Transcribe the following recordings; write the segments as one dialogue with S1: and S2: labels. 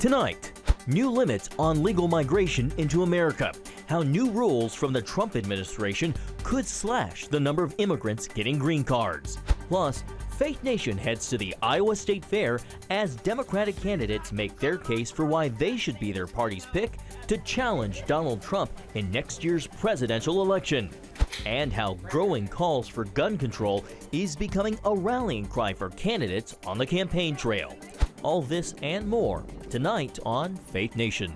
S1: Tonight, new limits on legal migration into America. How new rules from the Trump administration could slash the number of immigrants getting green cards. Plus, Faith Nation heads to the Iowa State Fair as Democratic candidates make their case for why they should be their party's pick to challenge Donald Trump in next year's presidential election. And how growing calls for gun control is becoming a rallying cry for candidates on the campaign trail. All this and more tonight on Faith Nation.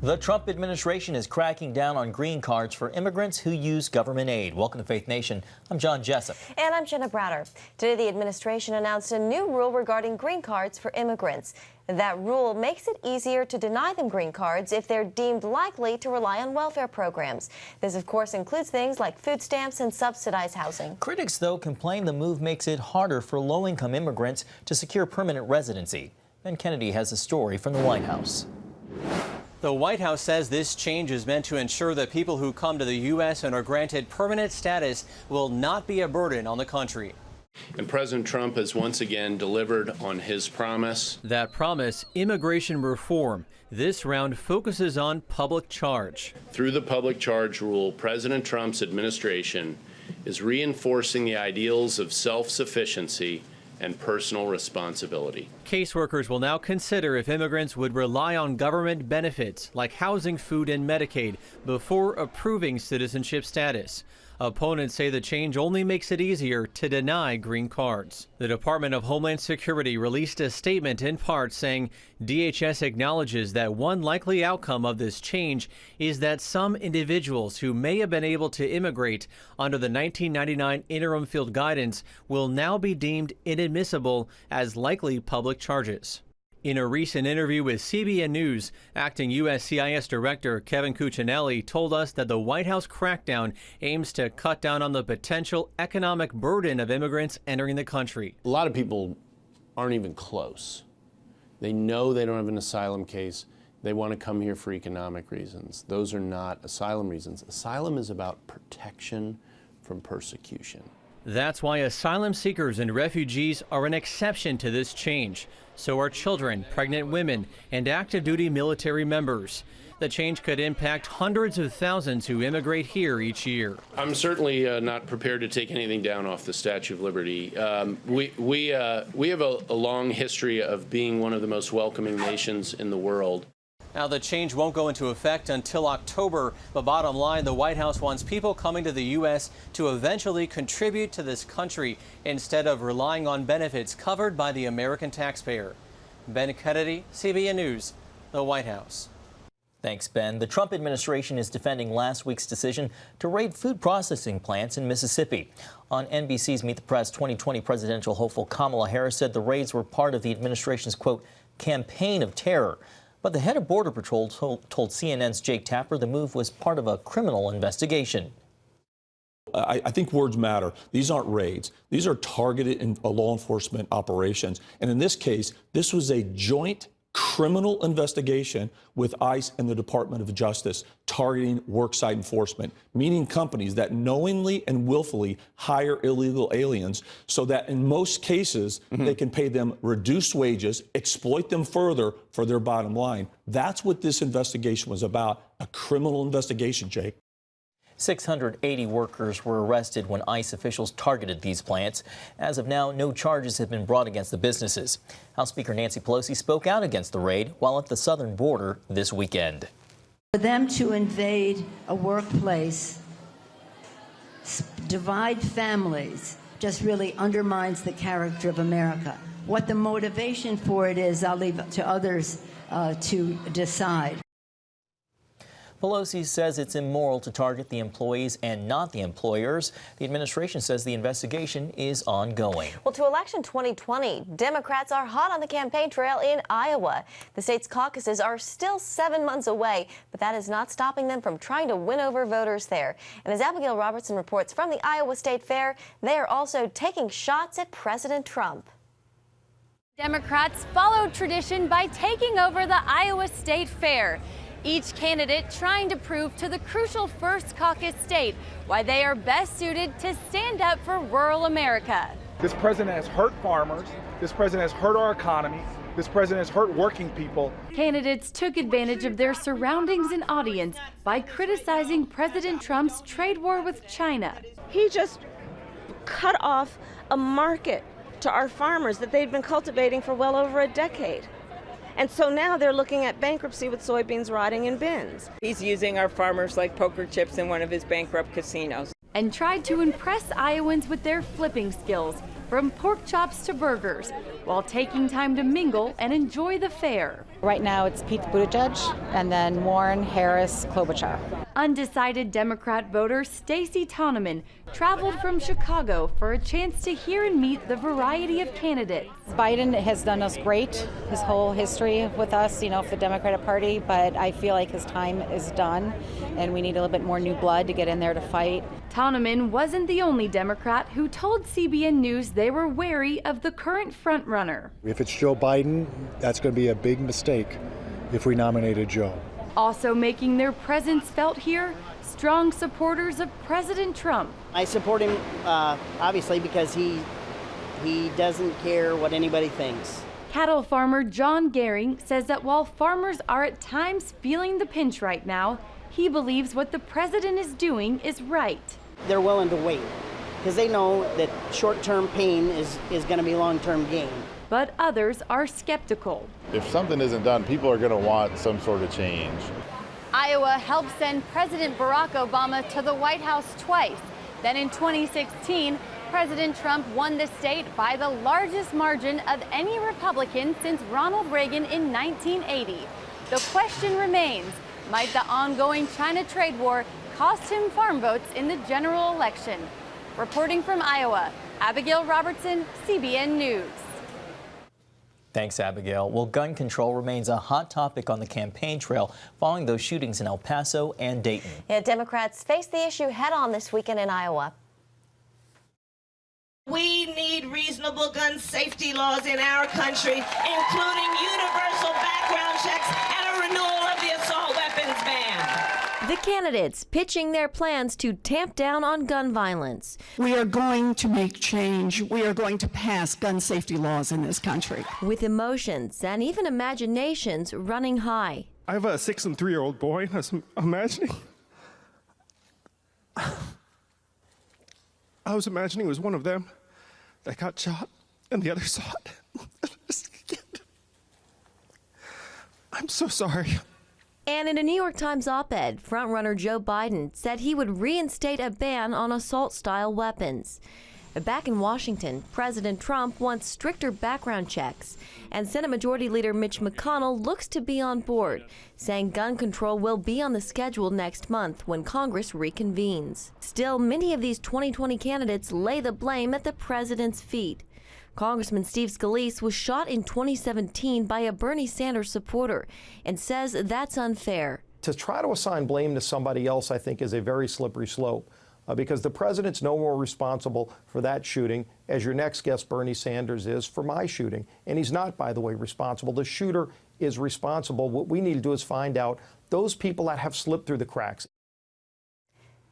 S1: The Trump administration is cracking down on green cards for immigrants who use government aid. Welcome to Faith Nation. I'm John Jessup.
S2: And I'm Jenna Browder. Today, the administration announced a new rule regarding green cards for immigrants. That rule makes it easier to deny them green cards if they're deemed likely to rely on welfare programs. This, of course, includes things like food stamps and subsidized housing.
S1: Critics, though, complain the move makes it harder for low-income immigrants to secure permanent residency. Ben Kennedy has a story from the White House.
S3: The White House says this change is meant to ensure that people who come to the U.S. and are granted permanent status will not be a burden on the country.
S4: And President Trump has once again delivered on his promise.
S3: That promise, immigration reform. This round focuses on public charge.
S4: Through the public charge rule, President Trump's administration is reinforcing the ideals of self-sufficiency and personal responsibility.
S3: Caseworkers will now consider if immigrants would rely on government benefits like housing, food, and Medicaid before approving citizenship status. Opponents say the change only makes it easier to deny green cards. The Department of Homeland Security released a statement in part saying DHS acknowledges that one likely outcome of this change is that some individuals who may have been able to immigrate under the 1999 interim field guidance will now be deemed inadmissible as likely public charges. In a recent interview with CBN News, acting USCIS Director Kevin Cuccinelli told us that the White House crackdown aims to cut down on the potential economic burden of immigrants entering the country.
S5: A lot of people aren't even close. They know they don't have an asylum case. They want to come here for economic reasons. Those are not asylum reasons. Asylum is about protection from persecution.
S3: That's why asylum seekers and refugees are an exception to this change. So are children, pregnant women, and active duty military members. The change could impact hundreds of thousands who immigrate here each year.
S4: I'm certainly not prepared to take anything down off the Statue of Liberty. We have a long history of being one of the most welcoming nations in the world.
S3: Now, the change won't go into effect until October, but bottom line, the White House wants people coming to the U.S. to eventually contribute to this country instead of relying on benefits covered by the American taxpayer. Ben Kennedy, CBN News, the White House.
S1: Thanks, Ben. The Trump administration is defending last week's decision to raid food processing plants in Mississippi. On NBC's Meet the Press, 2020 presidential hopeful Kamala Harris said the raids were part of the administration's, quote, campaign of terror. But the head of Border Patrol told CNN's Jake Tapper the move was part of a criminal investigation.
S6: I think words matter. These aren't raids. These are targeted law enforcement operations. And in this case, this was a joint criminal investigation with ICE and the Department of Justice targeting worksite enforcement, meaning companies that knowingly and willfully hire illegal aliens so that in most cases they can pay them reduced wages, exploit them further for their bottom line. That's what this investigation was about, a criminal investigation, Jake.
S1: 680 workers were arrested when ICE officials targeted these plants. As of now, no charges have been brought against the businesses. House Speaker Nancy Pelosi spoke out against the raid while at the southern border this weekend.
S7: For them to invade a workplace, divide families, just really undermines the character of America. What the motivation for it is, I'll leave it to others to decide.
S1: Pelosi says it's immoral to target the employees and not the employers. The administration says the investigation is ongoing.
S2: Well, to election 2020, Democrats are hot on the campaign trail in Iowa. The state's caucuses are still 7 months away, but that is not stopping them from trying to win over voters there. And as Abigail Robertson reports from the Iowa State Fair, they are also taking shots at President Trump.
S8: Democrats followed tradition by taking over the Iowa State Fair. Each candidate trying to prove to the crucial first caucus state why they are best suited to stand up for rural America.
S9: This president has hurt farmers. This president has hurt our economy. This president has hurt working people.
S8: Candidates took advantage of their surroundings and audience by criticizing President Trump's trade war with China.
S10: He just cut off a market to our farmers that they'd been cultivating for well over a decade. And so now they're looking at bankruptcy with soybeans rotting in bins.
S11: He's using our farmers like poker chips in one of his bankrupt casinos.
S8: And tried to impress Iowans with their flipping skills, from pork chops to burgers, while taking time to mingle and enjoy the fare.
S12: Right now it's Pete Buttigieg and then Warren, Harris, Klobuchar.
S8: Undecided Democrat voter Stacey Toneman traveled from Chicago for a chance to hear and meet the variety of candidates.
S12: Biden has done us great, his whole history with us, for the Democratic Party, but I feel like his time is done and we need a little bit more new blood to get in there to fight.
S8: Toneman wasn't the only Democrat who told CBN News they were wary of the current frontrunner.
S13: If it's Joe Biden, that's going to be a big mistake if we nominated Joe.
S8: Also making their presence felt here, strong supporters of President Trump.
S14: I support him, obviously, because he doesn't care what anybody thinks.
S8: Cattle farmer John Gehring says that while farmers are at times feeling the pinch right now, he believes what the president is doing is right.
S14: They're willing to wait because they know that short-term pain is going to be long-term gain.
S8: But others are skeptical.
S15: If something isn't done, people are going to want some sort of change.
S8: Iowa helped send President Barack Obama to the White House twice. Then in 2016, President Trump won the state by the largest margin of any Republican since Ronald Reagan in 1980. The question remains, might the ongoing China trade war cost him farm votes in the general election? Reporting from Iowa, Abigail Robertson, CBN News.
S16: Thanks, Abigail. Well, gun control remains a hot topic on the campaign trail following those shootings in El Paso and Dayton.
S2: Yeah, Democrats face the issue head-on this weekend in Iowa.
S17: We need reasonable gun safety laws in our country, including universal background checks and a renewal of the assault weapons ban.
S2: The candidates pitching their plans to tamp down on gun violence.
S18: We are going to make change. We are going to pass gun safety laws in this country.
S2: With emotions and even imaginations running high.
S19: I have a 6 and 3-year-old boy, and I was imagining it was one of them that got shot, and the other saw it. I'm so sorry.
S2: And in a New York Times op-ed, frontrunner Joe Biden said he would reinstate a ban on assault-style weapons. Back in Washington, President Trump wants stricter background checks, and Senate Majority Leader Mitch McConnell looks to be on board, saying gun control will be on the schedule next month when Congress reconvenes. Still, many of these 2020 candidates lay the blame at the president's feet. Congressman Steve Scalise was shot in 2017 by a Bernie Sanders supporter and says that's unfair.
S20: To try to assign blame to somebody else, I think, is a very slippery slope because the president's no more responsible for that shooting as your next guest, Bernie Sanders, is for my shooting. And he's not, by the way, responsible. The shooter is responsible. What we need to do is find out those people that have slipped through the cracks.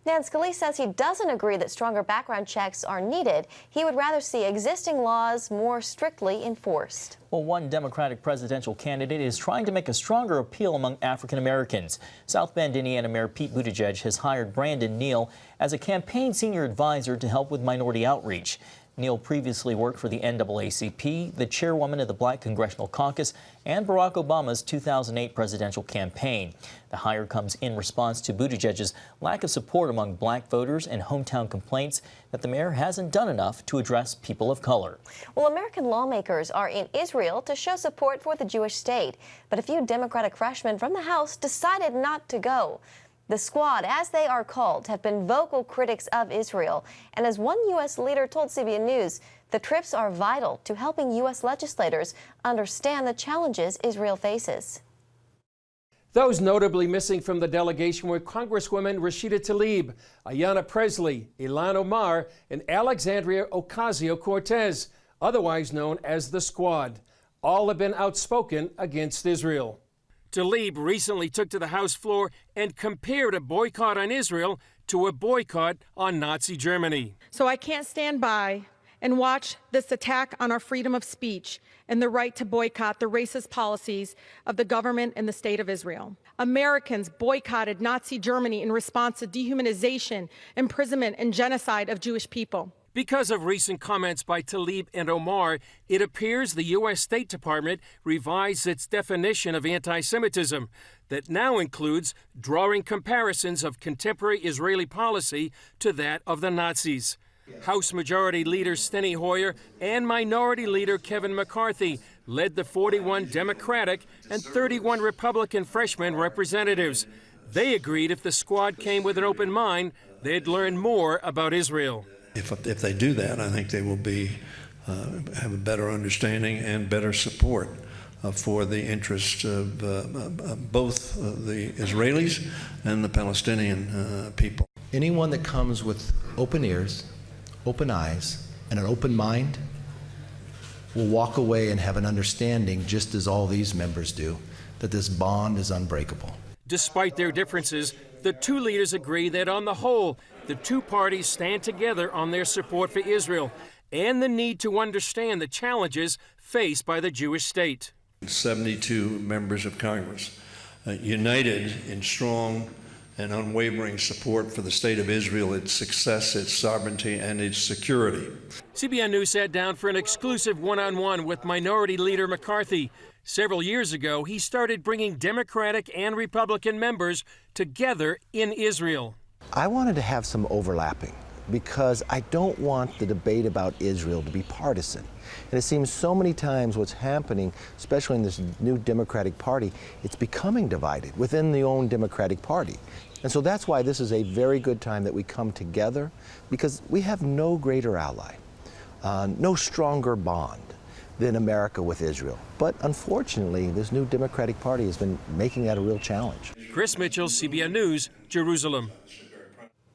S2: Dan Scalise says he doesn't agree that stronger background checks are needed. He would rather see existing laws more strictly enforced.
S16: Well, one Democratic presidential candidate is trying to make a stronger appeal among African Americans. South Bend, Indiana Mayor Pete Buttigieg has hired Brandon Neal as a campaign senior advisor to help with minority outreach. Neal previously worked for the NAACP, the chairwoman of the Black Congressional Caucus, and Barack Obama's 2008 presidential campaign. The hire comes in response to Buttigieg's lack of support among black voters and hometown complaints that the mayor hasn't done enough to address people of color.
S2: Well, American lawmakers are in Israel to show support for the Jewish state, but a few Democratic freshmen from the House decided not to go. The Squad, as they are called, have been vocal critics of Israel. And as one U.S. leader told CBN News, the trips are vital to helping U.S. legislators understand the challenges Israel faces.
S21: Those notably missing from the delegation were Congresswomen Rashida Tlaib, Ayanna Presley, Ilhan Omar, and Alexandria Ocasio-Cortez, otherwise known as the Squad. All have been outspoken against Israel. Tlaib recently took to the House floor and compared a boycott on Israel to a boycott on Nazi Germany.
S5: So I can't stand by and watch this attack on our freedom of speech and the right to boycott the racist policies of the government and the state of Israel. Americans boycotted Nazi Germany in response to dehumanization, imprisonment, and genocide of Jewish people.
S21: Because of recent comments by Tlaib and Omar, it appears the U.S. State Department revised its definition of anti-Semitism that now includes drawing comparisons of contemporary Israeli policy to that of the Nazis. House Majority Leader Steny Hoyer and Minority Leader Kevin McCarthy led the 41 Democratic and 31 Republican freshman representatives. They agreed if the squad came with an open mind, they'd learn more about Israel.
S22: If they do that, I think they will have a better understanding and better support for the interests of both the Israelis and the Palestinian people.
S23: Anyone that comes with open ears, open eyes, and an open mind will walk away and have an understanding, just as all these members do, that this bond is unbreakable.
S21: Despite their differences, the two leaders agree that on the whole, the two parties stand together on their support for Israel and the need to understand the challenges faced by the Jewish state.
S22: 72 members of Congress united in strong and unwavering support for the state of Israel, its success, its sovereignty, and its security.
S21: CBN News sat down for an exclusive one-on-one with Minority Leader McCarthy. Several years ago, he started bringing Democratic and Republican members together in Israel.
S23: I wanted to have some overlapping because I don't want the debate about Israel to be partisan. And it seems so many times what's happening, especially in this new Democratic Party, it's becoming divided within the own Democratic Party. And so that's why this is a very good time that we come together, because we have no greater ally, no stronger bond than America with Israel. But unfortunately, this new Democratic Party has been making that a real challenge.
S21: Chris Mitchell, CBN News, Jerusalem.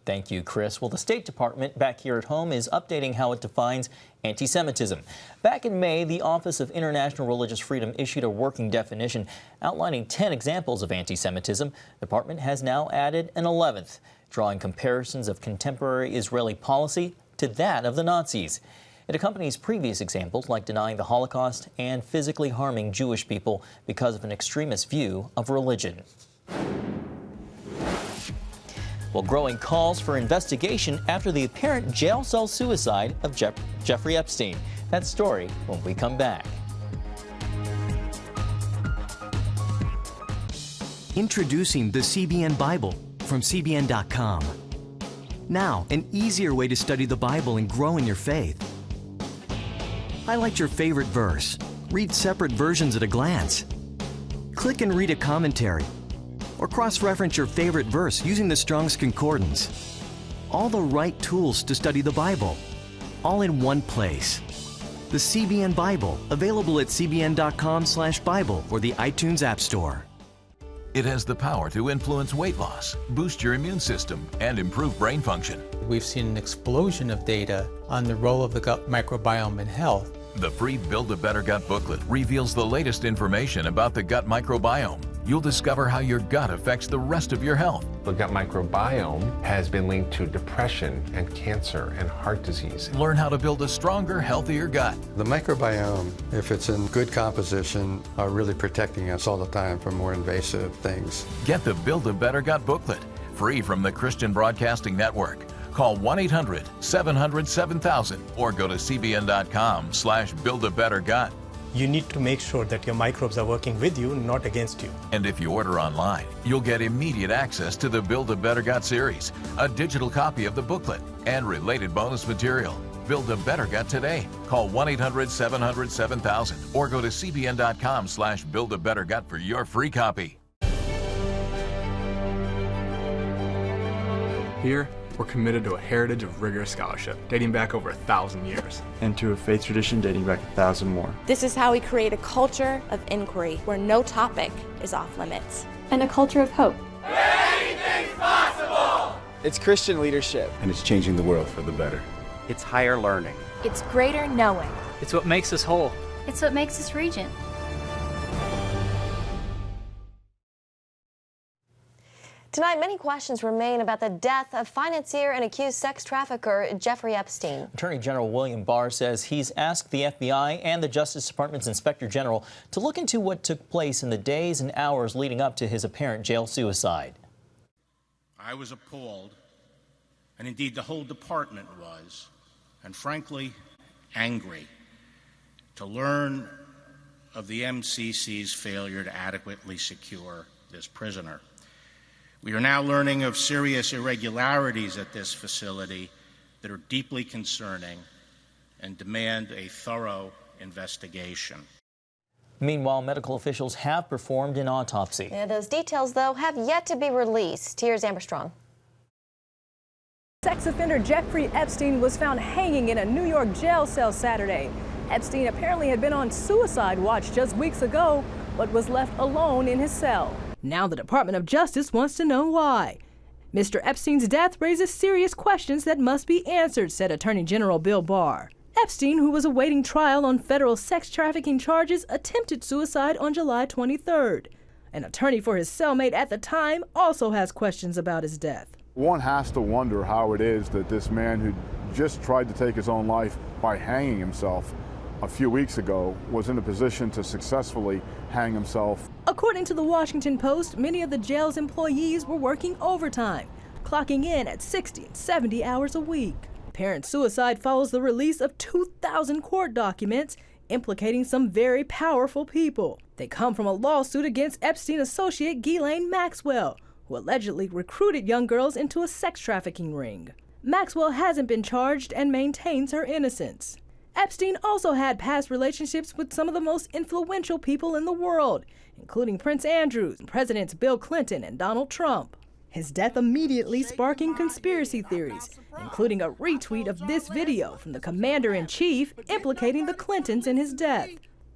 S16: Thank you, Chris. Well, the State Department back here at home is updating how it defines anti-Semitism. Back in May, the Office of International Religious Freedom issued a working definition outlining 10 examples of anti-Semitism. The department has now added an 11th, drawing comparisons of contemporary Israeli policy to that of the Nazis. It accompanies previous examples like denying the Holocaust and physically harming Jewish people because of an extremist view of religion. Well, growing calls for investigation after the apparent jail cell suicide of Jeffrey Epstein. That story when we come back.
S24: Introducing the CBN Bible from CBN.com. Now, an easier way to study the Bible and grow in your faith. Highlight your favorite verse. Read separate versions at a glance. Click and read a commentary. Or cross-reference your favorite verse using the Strong's Concordance. All the right tools to study the Bible, all in one place. The CBN Bible, available at cbn.com/Bible or the iTunes App Store.
S25: It has the power to influence weight loss, boost your immune system, and improve brain function.
S26: We've seen an explosion of data on the role of the gut microbiome in health.
S25: The free Build a Better Gut booklet reveals the latest information about the gut microbiome. You'll discover how your gut affects the rest of your health.
S27: The gut microbiome has been linked to depression and cancer and heart disease.
S25: Learn how to build a stronger, healthier gut.
S28: The microbiome, if it's in good composition, are really protecting us all the time from more invasive things.
S25: Get the Build a Better Gut booklet, free from the Christian Broadcasting Network. Call 1-800-700-7000 or go to cbn.com/buildabettergut.
S29: You need to make sure that your microbes are working with you, not against you.
S25: And if you order online, you'll get immediate access to the Build a Better Gut series, a digital copy of the booklet, and related bonus material. Build a Better Gut today. Call 1-800-700-7000 or go to cbn.com/buildabettergut for your free copy.
S30: Here, we're committed to a heritage of rigorous scholarship dating back over 1,000 years.
S31: And to a faith tradition dating back 1,000 more.
S32: This is how we create a culture of inquiry where no topic is off limits.
S8: And a culture of hope.
S33: Anything's possible!
S34: It's Christian leadership.
S31: And it's changing the world for the better.
S35: It's higher learning.
S8: It's greater knowing.
S36: It's what makes us whole.
S8: It's what makes us Regent.
S2: Tonight, many questions remain about the death of financier and accused sex trafficker Jeffrey Epstein.
S16: Attorney General William Barr says he's asked the FBI and the Justice Department's Inspector General to look into what took place in the days and hours leading up to his apparent jail suicide.
S1: I was appalled, and indeed the whole department was, and frankly, angry to learn of the MCC's failure to adequately secure this prisoner. We are now learning of serious irregularities at this facility that are deeply concerning and demand a thorough investigation.
S16: Meanwhile, medical officials have performed an autopsy.
S2: Yeah, those details, though, have yet to be released. Here's Amber Strong.
S3: Sex offender Jeffrey Epstein was found hanging in a New York jail cell Saturday. Epstein apparently had been on suicide watch just weeks ago, but was left alone in his cell. Now the Department of Justice wants to know why. Mr. Epstein's death raises serious questions that must be answered, said Attorney General Bill Barr. Epstein, who was awaiting trial on federal sex trafficking charges, attempted suicide on July 23rd. An attorney for his cellmate at the time also has questions about his death.
S4: One has to wonder how it is that this man who just tried to take his own life by hanging himself a few weeks ago was in a position to successfully hang himself.
S3: According to the Washington Post, many of the jail's employees were working overtime, clocking in at 60 and 70 hours a week. Apparent suicide follows the release of 2,000 court documents implicating some very powerful people. They come from a lawsuit against Epstein associate Ghislaine Maxwell, who allegedly recruited young girls into a sex trafficking ring. Maxwell hasn't been charged and maintains her innocence. Epstein also had past relationships with some of the most influential people in the world, including Prince Andrew, Presidents Bill Clinton and Donald Trump. His death immediately sparking conspiracy theories, including a retweet of this video from the commander-in-chief implicating the Clintons in his death.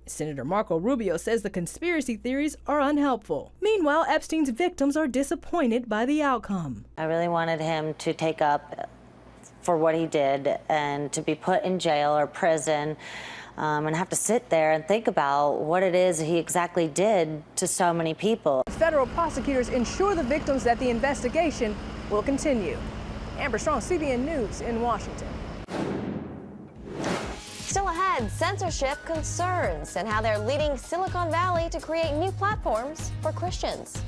S3: Senator Marco Rubio says the conspiracy theories are unhelpful. Meanwhile, Epstein's victims are disappointed by the outcome.
S6: I really wanted him to take up for what he did and to be put in jail or prison and have to sit there and think about what it is he exactly did to so many people.
S3: Federal prosecutors ensure the victims that the investigation will continue. Amber Strong, CBN News in Washington.
S2: Still ahead, censorship concerns and how they're leading Silicon Valley to create new platforms for Christians.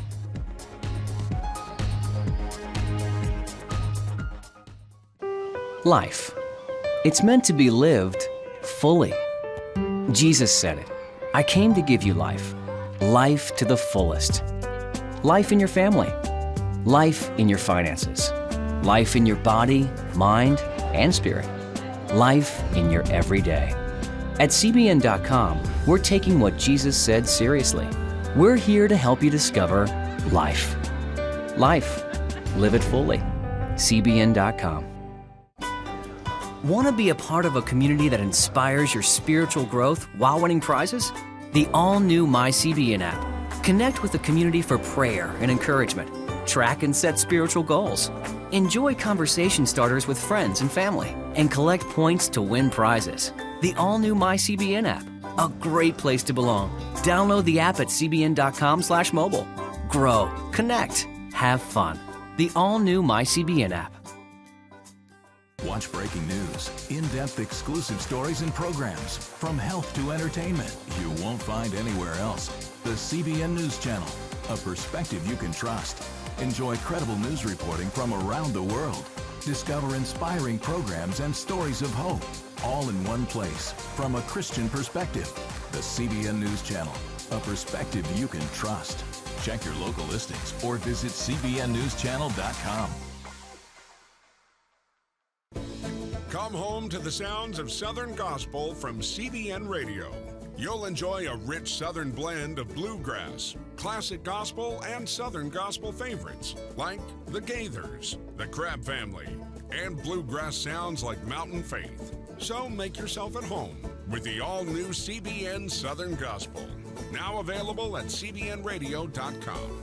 S7: Life. It's meant to be lived fully. Jesus said it. I came to give you life. Life to the fullest. Life in your family. Life in your finances. Life in your body, mind, and spirit. Life in your everyday. At CBN.com, we're taking what Jesus said seriously. We're here to help you discover life. Life. Live it fully. CBN.com. Want to be a part of a community that inspires your spiritual growth while winning prizes? The all-new MyCBN app. Connect with the community for prayer and encouragement. Track and set spiritual goals. Enjoy conversation starters with friends and family. And collect points to win prizes. The all-new MyCBN app. A great place to belong. Download the app at cbn.com/mobile. Grow, connect, have fun. The all-new MyCBN app.
S25: Watch breaking news, in-depth exclusive stories and programs, from health to entertainment, you won't find anywhere else. The CBN News Channel, a perspective you can trust. Enjoy credible news reporting from around the world. Discover inspiring programs and stories of hope, all in one place, from a Christian perspective. The CBN News Channel, a perspective you can trust. Check your local listings or visit cbnnewschannel.com.
S9: Come home to the sounds of Southern Gospel from CBN Radio. You'll enjoy a rich Southern blend of bluegrass, classic gospel, and Southern gospel favorites like the Gaithers, the Crab Family, and bluegrass sounds like Mountain Faith. So make yourself at home with the all-new CBN Southern Gospel. Now available at cbnradio.com.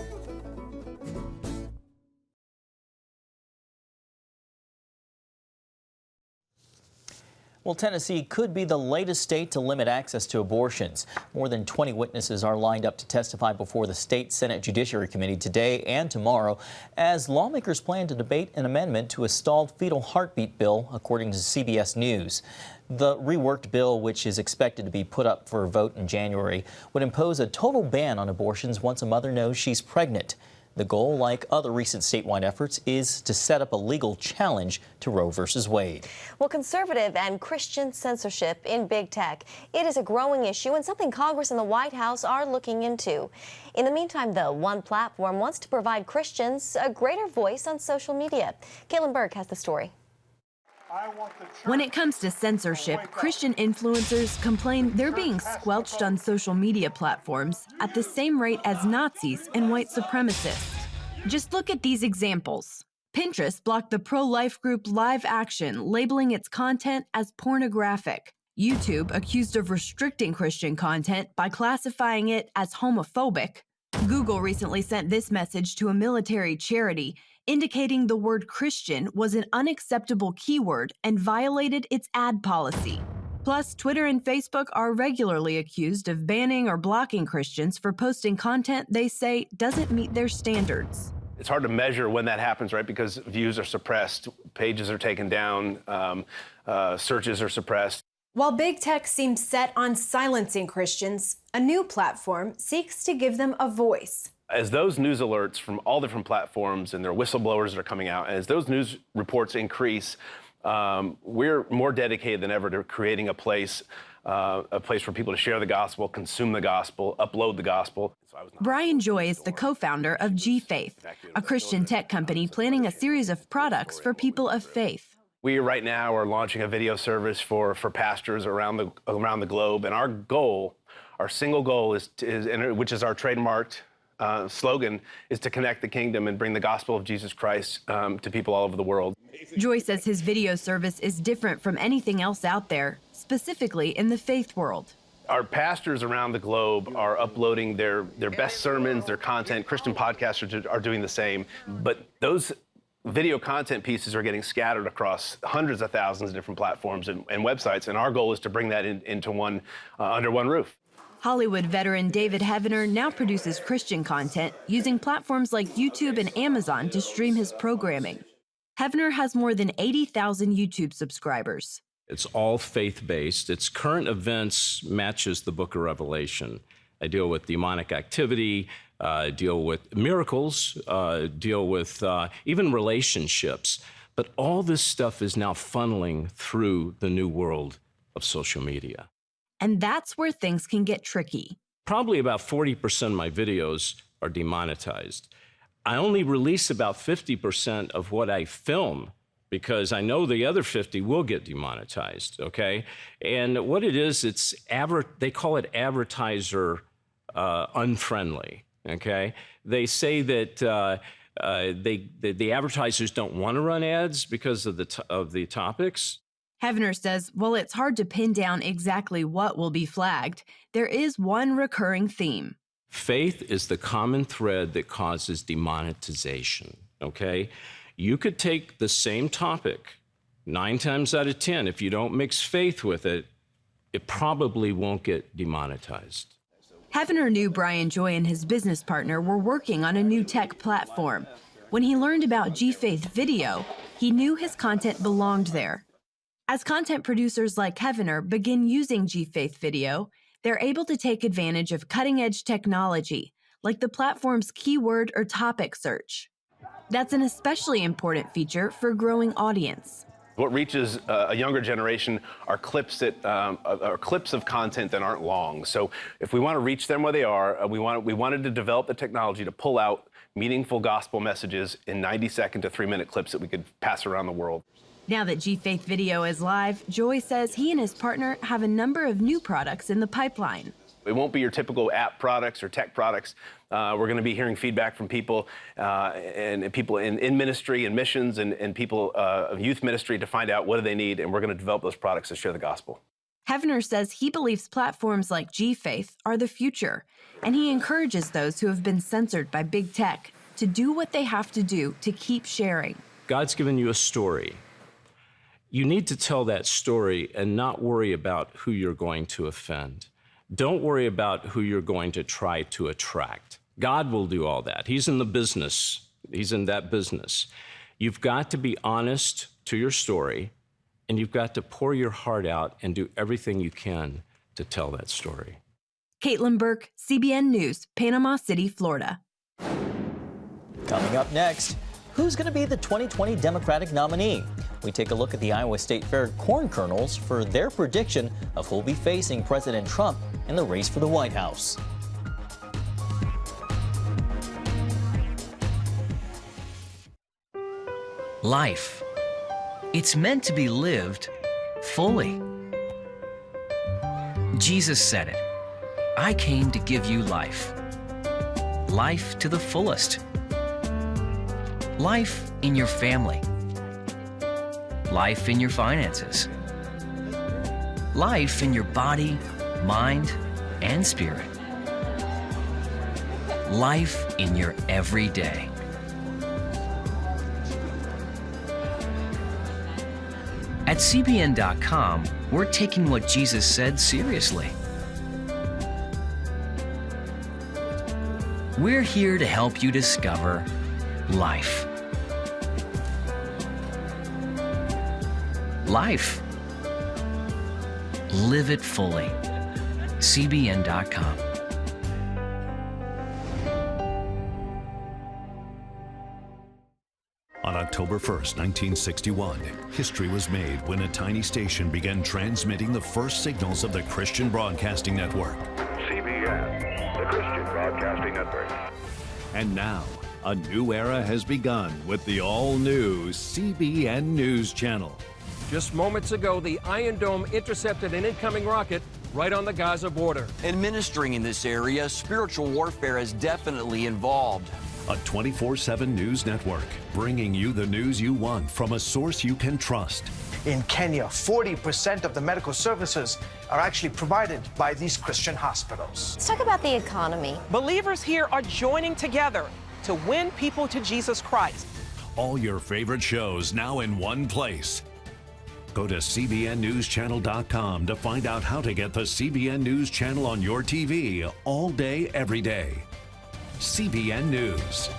S16: Well, Tennessee could be the latest state to limit access to abortions. More than 20 witnesses are lined up to testify before the state Senate Judiciary Committee today and tomorrow as lawmakers plan to debate an amendment to a stalled fetal heartbeat bill, according to CBS News. The reworked bill, which is expected to be put up for a vote in January, would impose a total ban on abortions once a mother knows she's pregnant. The goal, like other recent statewide efforts, is to set up a legal challenge to Roe v. Wade.
S2: Well, conservative and Christian censorship in big tech. It is a growing issue and something Congress and the White House are looking into. In the meantime, though, one platform wants to provide Christians a greater voice on social media. Caitlin Berg has the story.
S5: When it comes to censorship, Christian influencers complain they're being squelched on social media platforms at the same rate as Nazis and white supremacists. Just look at these examples. Pinterest blocked the pro-life group Live Action, labeling its content as pornographic. YouTube accused of restricting Christian content by classifying it as homophobic. Google recently sent this message to a military charity, indicating the word Christian was an unacceptable keyword and violated its ad policy. Plus, Twitter and Facebook are regularly accused of banning or blocking Christians for posting content they say doesn't meet their standards.
S10: It's hard to measure when that happens, right? Because views are suppressed, pages are taken down, searches are suppressed.
S5: While big tech seems set on silencing Christians, a new platform seeks to give them a voice.
S10: As those news alerts from all different platforms and their whistleblowers that are coming out, as those news reports increase, we're more dedicated than ever to creating a place for people to share the gospel, consume the gospel, upload the gospel.
S5: Brian Joy is the co-founder of G-Faith, a Christian tech company planning a series of products for people of faith.
S10: We right now are launching a video service for pastors around the globe, and our goal, our single goal is which is our trademarked slogan, is to connect the kingdom and bring the gospel of Jesus Christ to people all over the world.
S5: Joy says his video service is different from anything else out there, specifically in the faith world.
S10: Our pastors around the globe are uploading their best sermons, their content. Christian podcasters are doing the same, but those video content pieces are getting scattered across hundreds of thousands of different platforms and websites, and our goal is to bring that into under one roof.
S5: Hollywood veteran David Heavener now produces Christian content using platforms like YouTube and Amazon to stream his programming. Heavener has more than 80,000 YouTube subscribers.
S11: It's all faith-based. Its current events matches the book of Revelation. I deal with demonic activity, deal with miracles, deal with even relationships. But all this stuff is now funneling through the new world of social media.
S5: And that's where things can get tricky.
S11: Probably about 40% of my videos are demonetized. I only release about 50% of what I film because I know the other 50 will get demonetized, okay? And what it is, they call it advertiser unfriendly, okay? They say that the advertisers don't want to run ads because of the topics.
S5: Heavener says, while it's hard to pin down exactly what will be flagged, there is one recurring theme.
S11: Faith is the common thread that causes demonetization, okay? You could take the same topic 9 times out of 10. If you don't mix faith with it, it probably won't get demonetized.
S5: Heavener knew Brian Joy and his business partner were working on a new tech platform. When he learned about G-Faith Video, he knew his content belonged there. As content producers like Heavener begin using G-Faith Video, they're able to take advantage of cutting-edge technology, like the platform's keyword or topic search. That's an especially important feature for a growing audience.
S10: What reaches a younger generation are clips of content that aren't long. So if we want to reach them where they are, we wanted to develop the technology to pull out meaningful gospel messages in 90-second to 3-minute clips that we could pass around the world.
S5: Now that G-Faith Video is live, Joy says he and his partner have a number of new products in the pipeline.
S10: It won't be your typical app products or tech products. We're going to be hearing feedback from people and people in ministry and missions and people of youth ministry to find out what do they need, and we're going to develop those products to share the gospel.
S5: Heavener says he believes platforms like G-Faith are the future, and he encourages those who have been censored by big tech to do what they have to do to keep sharing.
S11: God's given you a story. You need to tell that story and not worry about who you're going to offend. Don't worry about who you're going to try to attract. God will do all that. He's in the business. He's in that business. You've got to be honest to your story, and you've got to pour your heart out and do everything you can to tell that story.
S5: Caitlin Burke, CBN News, Panama City, Florida.
S16: Coming up next, who's going to be the 2020 Democratic nominee? We take a look at the Iowa State Fair corn kernels for their prediction of who'll be facing President Trump in the race for the White House.
S7: Life. It's meant to be lived fully. Jesus said it. I came to give you life. Life to the fullest. Life in your family. Life in your finances. Life in your body, mind, and spirit. Life in your everyday. At CBN.com, we're taking what Jesus said seriously. We're here to help you discover life. Life. Live it fully. CBN.com.
S12: On October 1st, 1961, history was made when a tiny station began transmitting the first signals of the Christian Broadcasting Network.
S13: CBN, the Christian Broadcasting Network.
S12: And now, a new era has begun with the all-new CBN News Channel.
S14: Just moments ago, the Iron Dome intercepted an incoming rocket right on the Gaza border.
S15: Administering in this area, spiritual warfare is definitely involved.
S12: A 24/7 news network, bringing you the news you want from a source you can trust.
S17: In Kenya, 40% of the medical services are actually provided by these Christian hospitals.
S2: Let's talk about the economy.
S18: Believers here are joining together to win people to Jesus Christ.
S12: All your favorite shows now in one place. Go to CBNNewsChannel.com to find out how to get the CBN News Channel on your TV all day, every day. CBN News.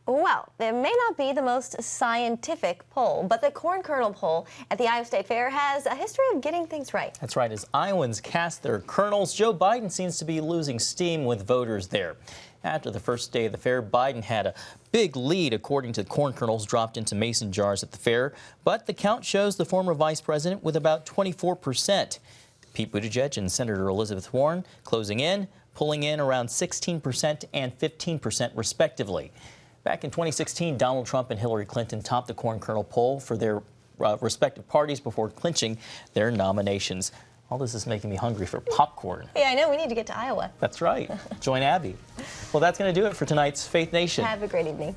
S2: Well, there may not be the most scientific poll, but the corn kernel poll at the Iowa State Fair has a history of getting things right.
S16: That's right. As Iowans cast their kernels, Joe Biden seems to be losing steam with voters there. After the first day of the fair, Biden had a big lead according to corn kernels dropped into mason jars at the fair, but the count shows the former vice president with about 24%. Pete Buttigieg and Senator Elizabeth Warren closing in, pulling in around 16% and 15% respectively. Back in 2016, Donald Trump and Hillary Clinton topped the corn kernel poll for their respective parties before clinching their nominations. All this is making me hungry for popcorn.
S2: Yeah, I know. We need to get to Iowa.
S16: That's right. Join Abby. Well, that's going to do it for tonight's Faith Nation.
S2: Have a great evening.